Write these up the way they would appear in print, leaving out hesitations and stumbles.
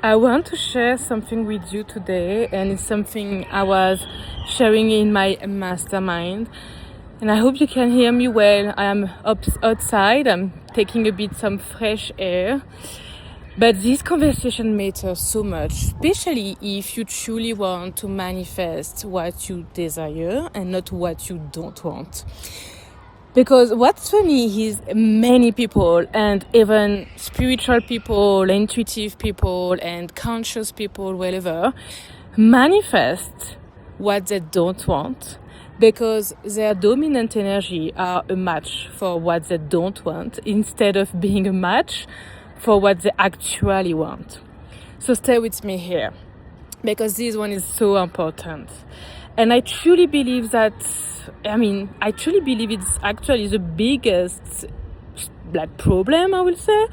I want to share something with you today, and it's something I was sharing in my mastermind. And I hope you can hear me well. I am outside, I'm taking a bit some fresh air. But this conversation matters so much, especially if you truly want to manifest what you desire and not what you don't want. Because what's funny is many people, and even spiritual people, intuitive people, and conscious people, whatever, manifest what they don't want because their dominant energy are a match for what they don't want instead of being a match for what they actually want. So stay with me here because this one is so important. And I truly believe it's actually the biggest problem, I will say,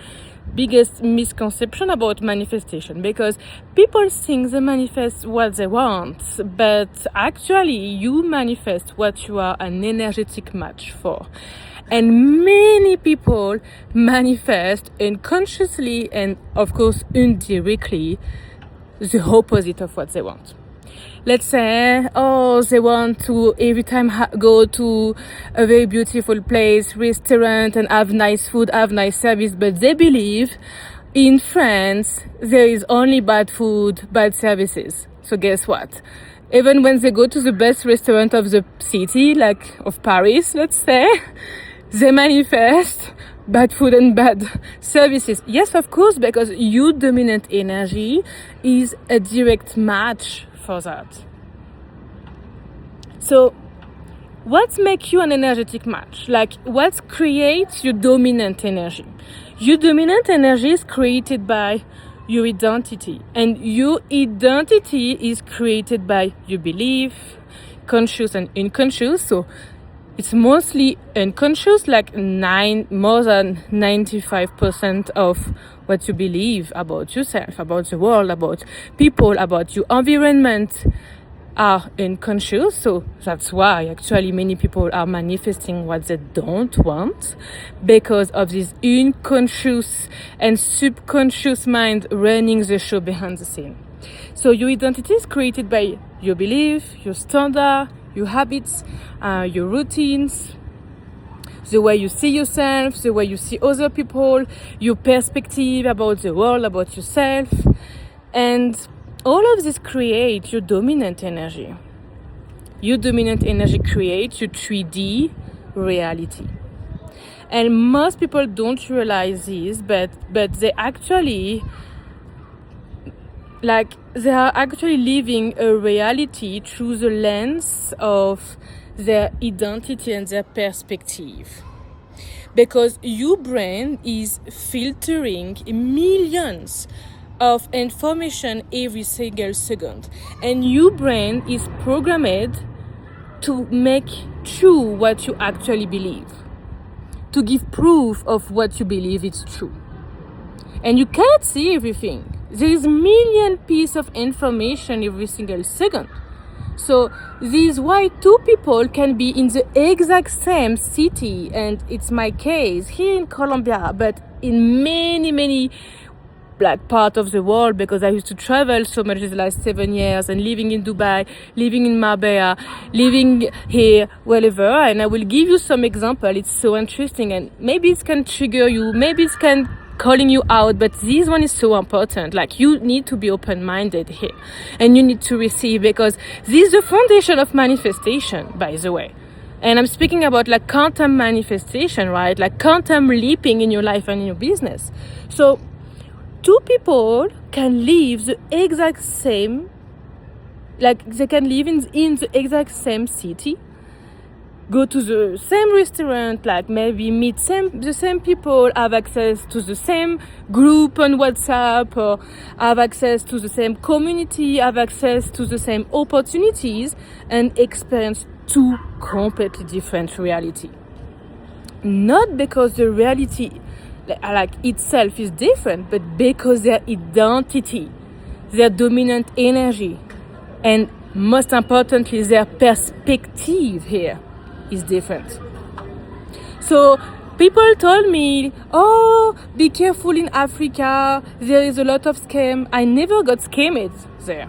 biggest misconception about manifestation, because people think they manifest what they want, but actually you manifest what you are an energetic match for. And many people manifest unconsciously and of course indirectly the opposite of what they want. Let's say, they want to every time go to a very beautiful place, restaurant, and have nice food, have nice service, but they believe in France there is only bad food, bad services. So guess what? Even when they go to the best restaurant of the city, like of Paris, let's say, they manifest bad food and bad services. Yes, of course, because your dominant energy is a direct match for that. So what makes you an energetic match? Like, what creates your dominant energy? Your dominant energy is created by your identity, and your identity is created by your belief, conscious and unconscious. So it's mostly unconscious, like more than 95% of what you believe about yourself, about the world, about people, about your environment are unconscious. So that's why actually many people are manifesting what they don't want, because of this unconscious and subconscious mind running the show behind the scene. So your identity is created by your belief, your standard, your habits, your routines, the way you see yourself, the way you see other people, your perspective about the world, about yourself. And all of this creates your dominant energy. Your dominant energy creates your 3D reality. And most people don't realize this, but they are actually living a reality through the lens of their identity and their perspective. Because your brain is filtering millions of information every single second. And your brain is programmed to make true what you actually believe, to give proof of what you believe is true. And you cannot see everything. There is million pieces of information every single second. So this is why two people can be in the exact same city, and it's my case here in Colombia, but in many part of the world, because I used to travel so much the last 7 years, and living in Dubai, living in Marbella, living here, wherever. And I will give you some example. It's so interesting, and maybe it can trigger you, maybe it can calling you out, but this one is so important. Like, you need to be open-minded here, and you need to receive, because this is the foundation of manifestation, by the way. And I'm speaking about like quantum manifestation, right? Like quantum leaping in your life and in your business. So two people can live the exact same, like they can live in the exact same city, go to the same restaurant, like maybe meet the same people, have access to the same group on WhatsApp, or have access to the same community, have access to the same opportunities, and experience two completely different reality. Not because the reality like itself is different, but because their identity, their dominant energy, and most importantly their perspective here is different. So People told me, oh, be careful in Africa, there is a lot of scam. I never got scammed there.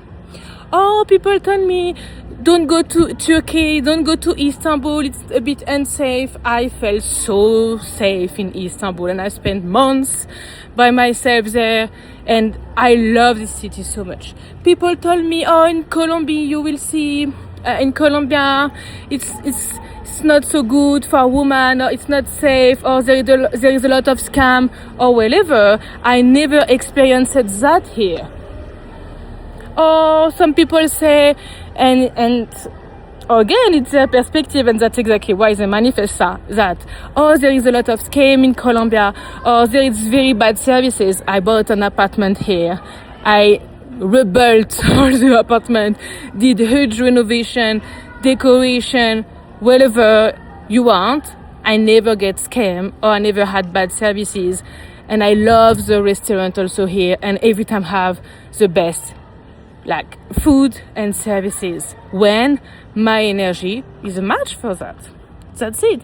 Oh, people told me, don't go to Turkey, don't go to Istanbul, it's a bit unsafe. I felt so safe in Istanbul, and I spent months by myself there, and I love this city so much. People told me, oh, in Colombia you will see, in Colombia it's not so good for a woman, or it's not safe, or there is a lot of scam, or whatever. I never experienced that here. Or some people say, and again, it's their perspective, and that's exactly why they manifest that. Oh, there is a lot of scam in Colombia, or there is very bad services. I bought an apartment here. I rebuilt all the apartment, did huge renovation, decoration, whatever you want. I never get scammed, or I never had bad services. And I love the restaurant also here, and every time have the best like food and services when my energy is a match for that. That's it.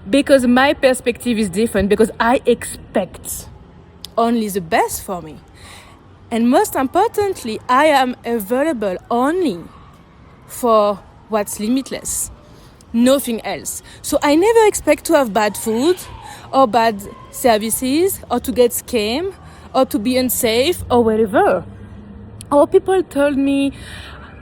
Because my perspective is different, because I expect only the best for me. And most importantly, I am available only for what's limitless. Nothing else. So I never expect to have bad food or bad services, or to get scammed, or to be unsafe, or whatever. Or people told me,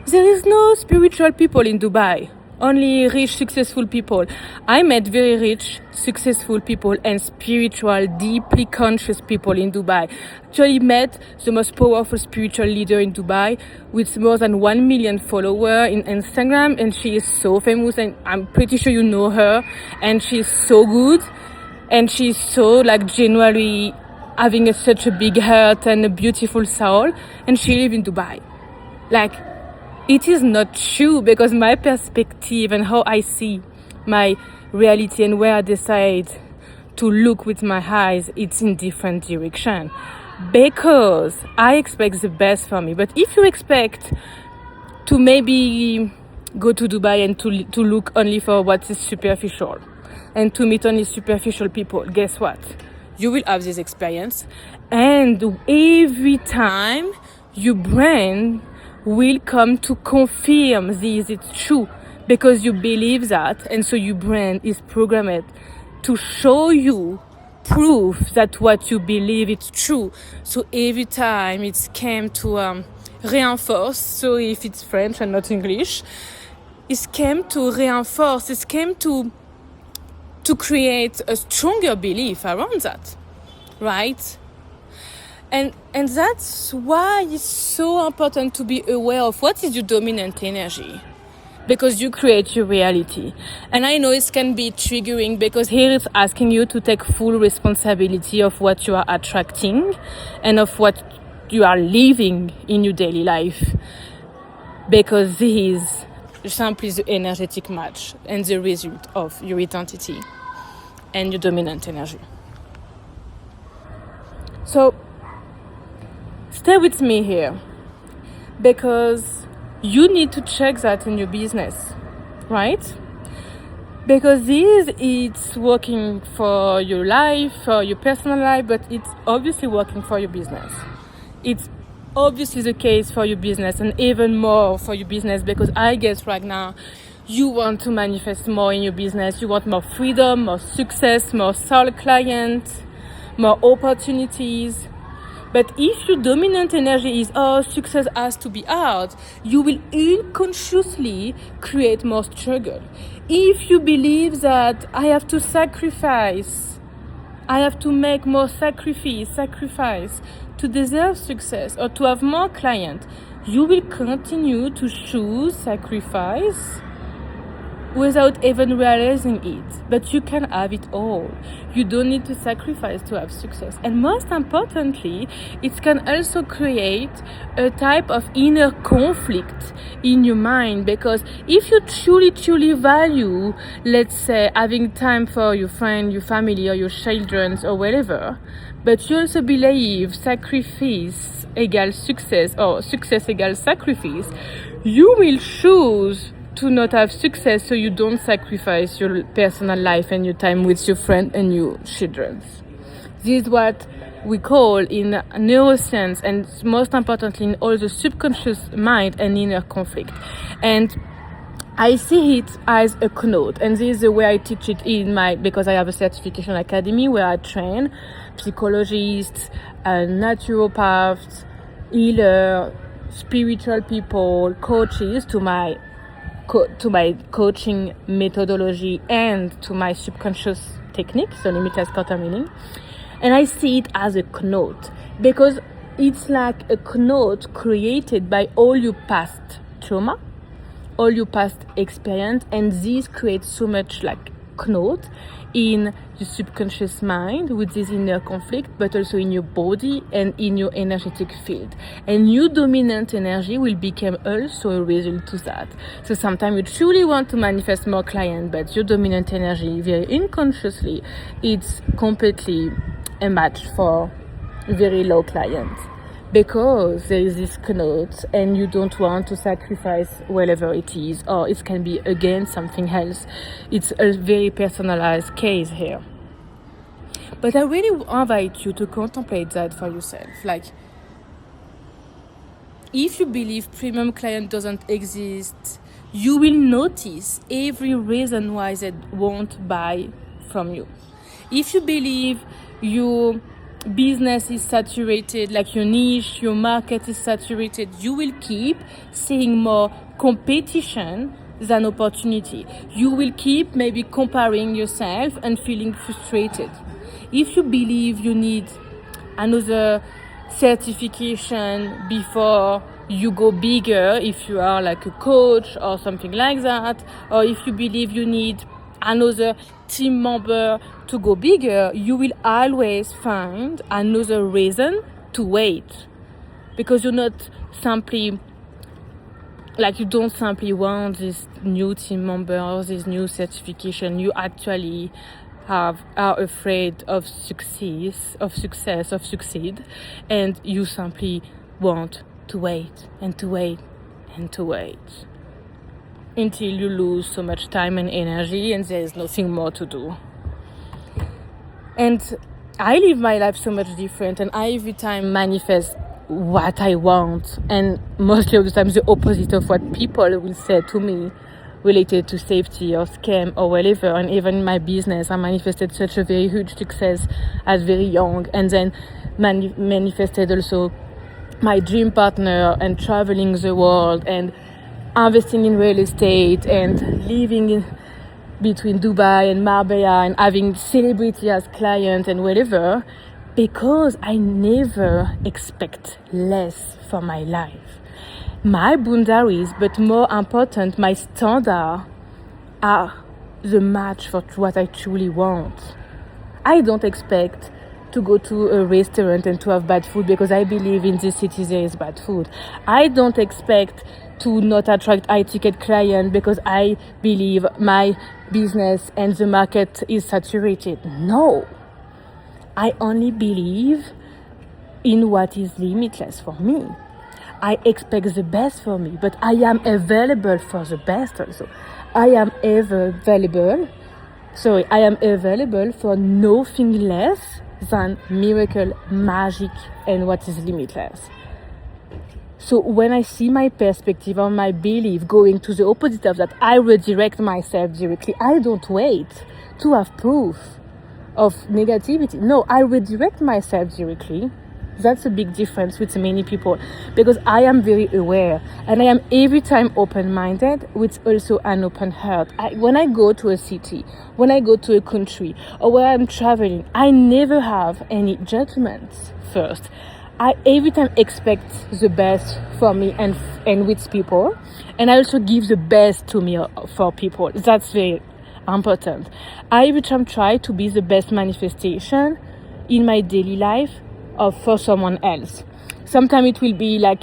there is no spiritual people in Dubai, only rich, successful people. I met very rich, successful people and spiritual, deeply conscious people in Dubai. Actually met the most powerful spiritual leader in Dubai with more than 1 million followers in Instagram, and she is so famous, and I'm pretty sure you know her, and she's so good, and she's so like genuinely having such a big heart and a beautiful soul, and she lives in Dubai. Like, it is not true, because my perspective and how I see my reality and where I decide to look with my eyes, it's in different direction. Because I expect the best for me. But if you expect to maybe go to Dubai and to look only for what is superficial, and to meet only superficial people, guess what? You will have this experience, and every time your brain will come to confirm this, it's true, because you believe that, and so your brain is programmed to show you proof that what you believe is true. So every time it's came to reinforce, so if it's French and not English, it came to reinforce, it came to create a stronger belief around that, right? And that's why it's so important to be aware of what is your dominant energy, because you create your reality. And I know it can be triggering, because here it's asking you to take full responsibility of what you are attracting and of what you are living in your daily life, because this is simply the energetic match and the result of your identity and your dominant energy. So stay with me here, because you need to check that in your business, right? Because it's working for your life, for your personal life, but it's obviously working for your business. It's obviously the case for your business, and even more for your business, because I guess right now you want to manifest more in your business. You want more freedom, more success, more soul clients, more opportunities. But if your dominant energy is, oh, success has to be hard, you will unconsciously create more struggle. If you believe that I have to sacrifice, I have to make more sacrifice to deserve success or to have more clients, you will continue to choose sacrifice without even realizing it. But you can have it all. You don't need to sacrifice to have success. And most importantly, it can also create a type of inner conflict in your mind, because if you truly value, let's say, having time for your friend, your family, or your children, or whatever, but you also believe sacrifice equals success, or success equals sacrifice, you will choose to not have success so you don't sacrifice your personal life and your time with your friend and your children. This is what we call in neuroscience, and most importantly in all the subconscious mind, and inner conflict. And I see it as a knot, and this is the way I teach it because I have a certification academy where I train psychologists, naturopaths, healers, spiritual people, coaches to my coaching methodology and to my subconscious technique, so limitless quantum healing. And I see it as a knot because it's like a knot created by all your past trauma, all your past experience, and this creates so much like knot in your subconscious mind with this inner conflict, but also in your body and in your energetic field. And your dominant energy will become also a result to that. So sometimes you truly want to manifest more clients, but your dominant energy, very unconsciously, it's completely a match for very low clients. Because there is this knot and you don't want to sacrifice whatever it is, or it can be again something else. It's a very personalized case here. But I really invite you to contemplate that for yourself. Like, if you believe premium client doesn't exist, you will notice every reason why they won't buy from you. If you believe your business is saturated, like your niche, your market is saturated, you will keep seeing more competition than opportunity. You will keep maybe comparing yourself and feeling frustrated. If you believe you need another certification before you go bigger, if you are like a coach or something like that, or if you believe you need another team member to go bigger, you will always find another reason to wait, because you're not simply like, you don't simply want this new team member or this new certification. You actually are afraid of succeed, and you simply want to wait and to wait and to wait until you lose so much time and energy and there is nothing more to do. And I live my life so much different, and I every time manifest what I want, and mostly of the time the opposite of what people will say to me related to safety or scam or whatever. And even in my business, I manifested such a very huge success as very young, and then manifested also my dream partner and traveling the world and investing in real estate and living in between Dubai and Marbella and having celebrity as client and whatever, because I never expect less for my life. My boundaries, but more important, my standards are the match for what I truly want. I don't expect to go to a restaurant and to have bad food because I believe in this city there is bad food. I don't expect to not attract high-ticket clients because I believe my business and the market is saturated. No. I only believe in what is limitless for me. I expect the best for me, but I am available for the best also. I am available for nothing less than miracle, magic, and what is limitless. So when I see my perspective or my belief going to the opposite of that, I redirect myself directly. I don't wait to have proof of negativity. No, I redirect myself directly. That's a big difference with many people, because I am very aware and I am every time open-minded with also an open heart. When I go to a city, when I go to a country, or where I'm traveling, I never have any judgments first. I every time expect the best for me and with people, and I also give the best to me for people. That's very important. I every time try to be the best manifestation in my daily life or for someone else. Sometimes it will be like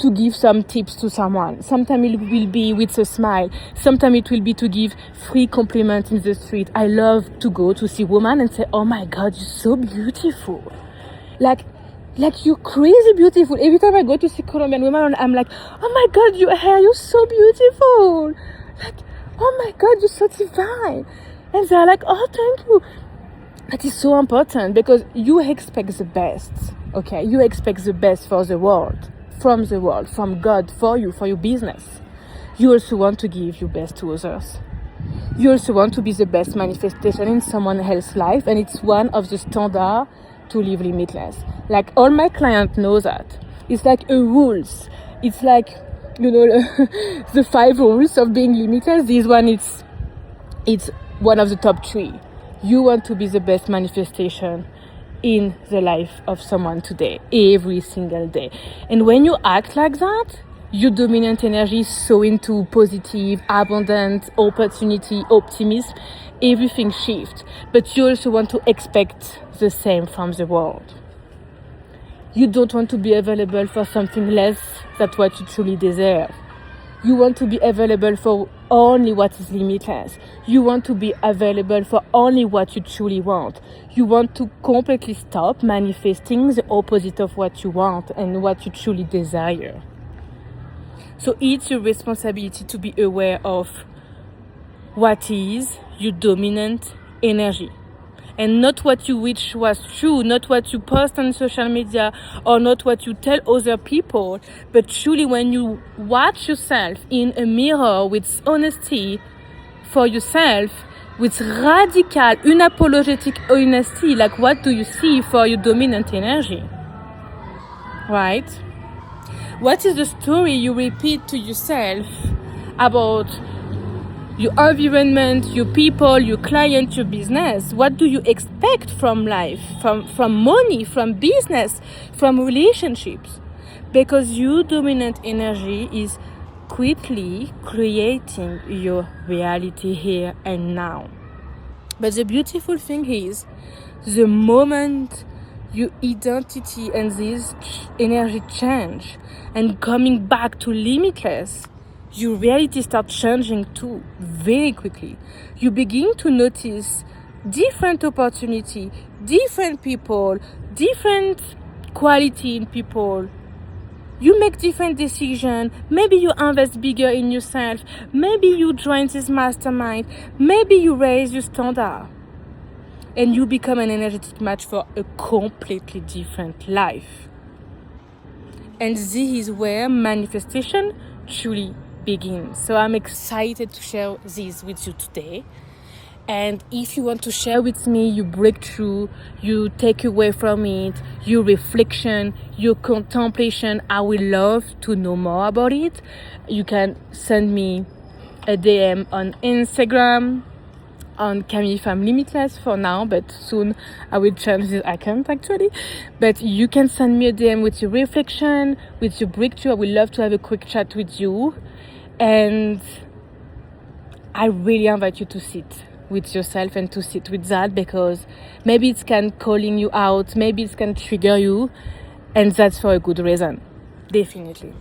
to give some tips to someone. Sometimes it will be with a smile. Sometimes it will be to give free compliments in the street. I love to go to see women and say, "Oh my God, you're so beautiful." Like, Like, you're crazy beautiful. Every time I go to see Colombian women, I'm like, oh my God, your hair, you're so beautiful. Like, oh my God, you're so divine. And they're like, oh, thank you. That is so important, because you expect the best, okay? You expect the best for the world, from God, for you, for your business. You also want to give your best to others. You also want to be the best manifestation in someone else's life, and it's one of the standards to live limitless. Like, all my clients know that. It's like a rules. It's like, the 5 rules of being limitless. This one, it's one of the top 3. You want to be the best manifestation in the life of someone today, every single day. And when you act like that, your dominant energy is so into positive, abundant, opportunity, optimism. Everything shifts. But you also want to expect the same from the world. You don't want to be available for something less than what you truly deserve. You want to be available for only what is limitless. You want to be available for only what you truly want. You want to completely stop manifesting the opposite of what you want and what you truly desire. So it's your responsibility to be aware of what is your dominant energy. And not what you wish was true, not what you post on social media, or not what you tell other people, but truly when you watch yourself in a mirror with honesty for yourself, with radical, unapologetic honesty, like, what do you see for your dominant energy? Right? What is the story you repeat to yourself about your environment, your people, your client, your business? What do you expect from life, from money, from business, from relationships? Because your dominant energy is quickly creating your reality here and now. But the beautiful thing is, the moment your identity and this energy change and coming back to limitless, your reality starts changing too, very quickly. You begin to notice different opportunity, different people, different quality in people. You make different decisions. Maybe you invest bigger in yourself. Maybe you join this mastermind. Maybe you raise your standard. And you become an energetic match for a completely different life. And this is where manifestation truly begins. So I'm excited to share this with you today. And if you want to share with me your breakthrough, you take away from it, your reflection, your contemplation, I would love to know more about it. You can send me a DM on Instagram, on Camille Femme Limitless for now, but soon I will change this account actually. But you can send me a DM with your reflection, with your breakthrough. I would love to have a quick chat with you. And I really invite you to sit with yourself and to sit with that, because maybe it can calling you out, maybe it can trigger you, and that's for a good reason, definitely.